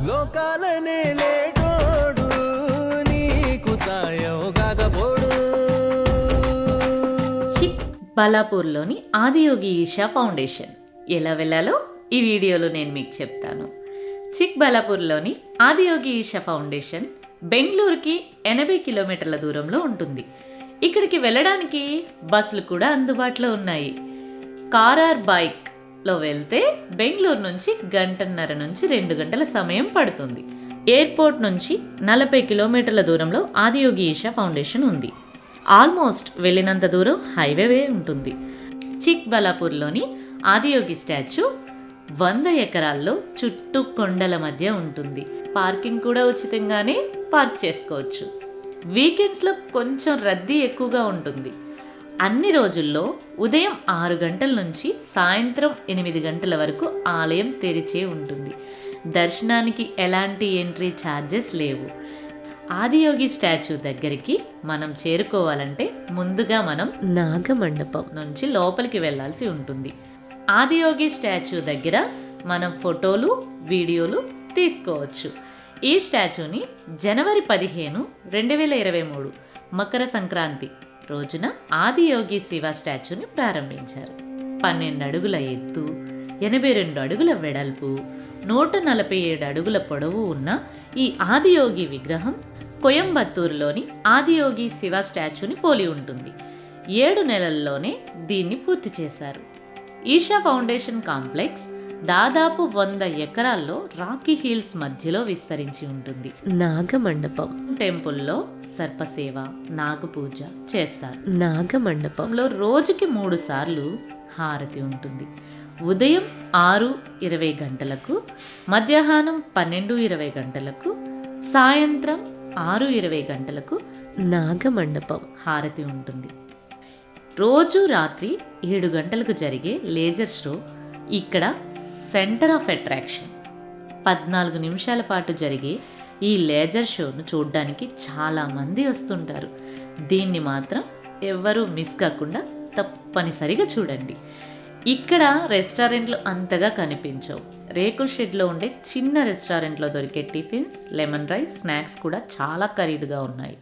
లోకాలనే లేటోడు నీకు సాయం కాకపోడు. చిక్ బలాపూర్లోని ఆదియోగి ఈషా ఫౌండేషన్ ఎలా వెళ్ళాలో ఈ వీడియోలో నేను మీకు చెప్తాను. చిక్ బలాపూర్లోని ఆదియోగి ఈషా ఫౌండేషన్ బెంగళూరుకి 80 కిలోమీటర్ల దూరంలో ఉంటుంది. ఇక్కడికి వెళ్ళడానికి బస్సులు కూడా అందుబాటులో ఉన్నాయి. కార్ ఆర్ బైక్లో వెళ్తే బెంగళూరు నుంచి 1.5 నుంచి 2 గంటల సమయం పడుతుంది. ఎయిర్పోర్ట్ నుంచి 40 కిలోమీటర్ల దూరంలో ఆదియోగి ఈషా ఫౌండేషన్ ఉంది. ఆల్మోస్ట్ వెళ్ళినంత దూరం హైవే ఉంటుంది. చిక్ బలాపూర్లోని ఆదియోగి స్టాచ్యూ 100 ఎకరాల్లో చుట్టూ కొండల మధ్య ఉంటుంది. పార్కింగ్ కూడా ఉచితంగానే పార్క్ చేసుకోవచ్చు. వీకెండ్స్లో కొంచెం రద్దీ ఎక్కువగా ఉంటుంది. అన్ని రోజుల్లో ఉదయం 6 గంటల నుంచి సాయంత్రం 8 గంటల వరకు ఆలయం తెరిచే ఉంటుంది. దర్శనానికి ఎలాంటి ఎంట్రీ ఛార్జెస్ లేవు. ఆదియోగి స్టాచ్యూ దగ్గరికి మనం చేరుకోవాలంటే ముందుగా మనం నాగమండపం నుంచి లోపలికి వెళ్ళాల్సి ఉంటుంది. ఆదియోగి స్టాచ్యూ దగ్గర మనం ఫోటోలు, వీడియోలు తీసుకోవచ్చు. ఈ స్టాచ్యూని జనవరి 15, 2023 మకర సంక్రాంతి రోజున ఆదియోగి శివ స్టాచ్యూని ప్రారంభించారు. 12 అడుగుల ఎత్తు, 82 అడుగుల వెడల్పు, 147 అడుగుల పొడవు ఉన్న ఈ ఆదియోగి విగ్రహం కోయంబత్తూరులోని ఆదియోగి శివ స్టాచ్యూని పోలి ఉంటుంది. 7 నెలల్లోనే దీన్ని పూర్తి చేశారు. ఈషా ఫౌండేషన్ కాంప్లెక్స్ దాదాపు 100 ఎకరాల్లో రాకీ హిల్స్ మధ్యలో విస్తరించి ఉంటుంది. నాగమండపం టెంపుల్లో సర్పసేవ, నాగపూజ చేస్తారు. నాగమండపంలో రోజుకి 3 సార్లు హారతి ఉంటుంది. ఉదయం 6:20 గంటలకు, మధ్యాహ్నం 12:20 గంటలకు, సాయంత్రం 6:20 గంటలకు నాగమండపం హారతి ఉంటుంది. రోజు రాత్రి 7 గంటలకు జరిగే లేజర్ షో ఇక్కడ సెంటర్ ఆఫ్ అట్రాక్షన్. 14 నిమిషాల పాటు జరిగే ఈ లేజర్ షోను చూడడానికి చాలామంది వస్తుంటారు. దీన్ని మాత్రం ఎవ్వరూ మిస్ కాకుండా తప్పనిసరిగా చూడండి. ఇక్కడ రెస్టారెంట్లు అంతగా కనిపించవు. రేకుల షెడ్లో ఉండే చిన్న రెస్టారెంట్లో దొరికే టిఫిన్స్, లెమన్ రైస్, స్నాక్స్ కూడా చాలా ఖరీదుగా ఉన్నాయి.